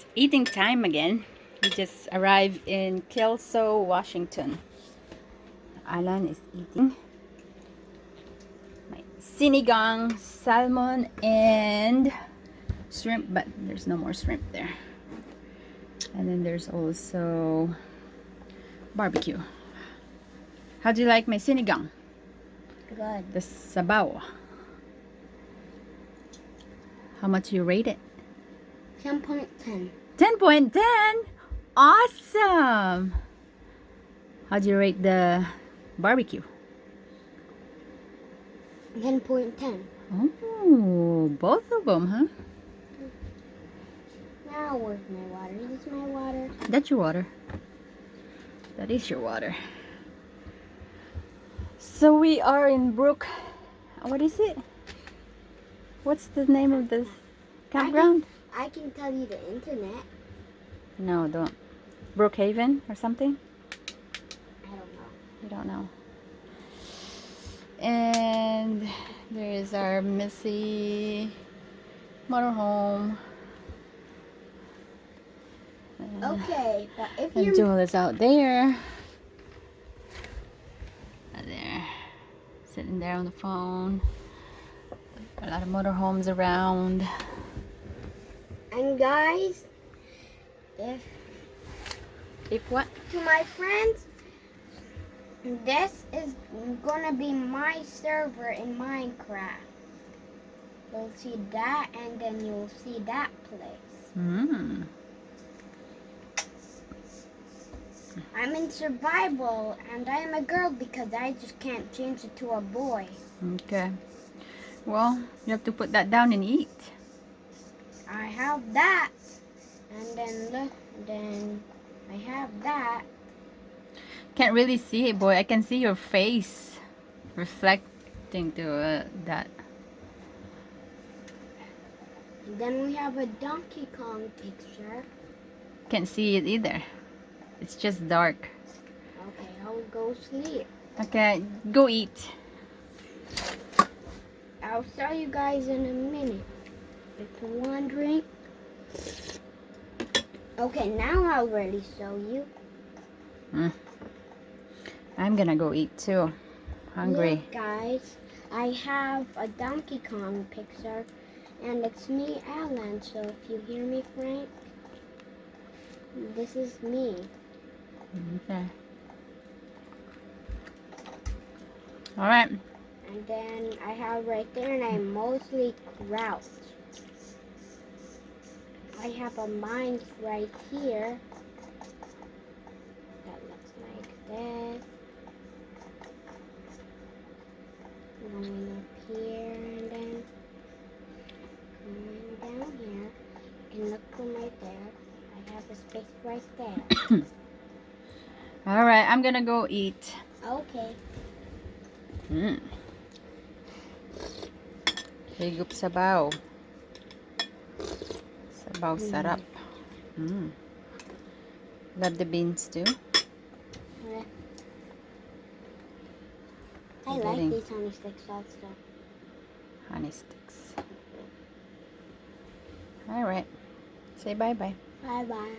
It's eating time again. We just arrived in Kelso, Washington. Alan is eating my sinigang, salmon, and shrimp, but there's no more shrimp there. And then there's also barbecue. How do you like my sinigang? Good. The sabaw. How much you rate it? 10.10. 10.10! Awesome! How do you rate the barbecue? 10.10. Oh, both of them, huh? Now where's my water? Is this my water? That's your water. That is your water. So we are in what is it? What's the name of this campground? I can tell you the internet. No, don't. Brookhaven or something? I don't know. You don't know. And there is our Missy motorhome. Okay, but if And you're Joel is out there. There. Sitting there on the phone. A lot of motorhomes around. and guys, If what? to my friends, this is gonna be my server in Minecraft. You'll see that, and then you'll see that place. Hmm. I'm in survival, and I am a girl because I just can't change it to a boy. Okay. Well, you have to put that down and eat. I have that, and then look, then I have that. Can't really see it, boy. I can see your face reflecting to that. And then we have a Donkey Kong picture. Can't see it either. It's just dark. Okay, I'll go sleep. Okay, go eat. I'll show you guys in a minute. If you're wondering. Okay, now I'll really show you. I'm gonna go eat too. Hungry. Look, guys, I have a Donkey Kong picture, and it's me, Alan. So if you hear me, Frank, this is me. Okay. All right. And then I have right there, and I'm mostly crouched. I have a mine right here that looks like this. Going up here, and then going down here. You can look from right there. I have a space right there. All right. I'm gonna go eat. Okay. Higup sabaw. Sabaw sarap. Love the beans too. Yeah. I like these honey sticks also. Honey sticks. All right. Say bye-bye. Bye bye.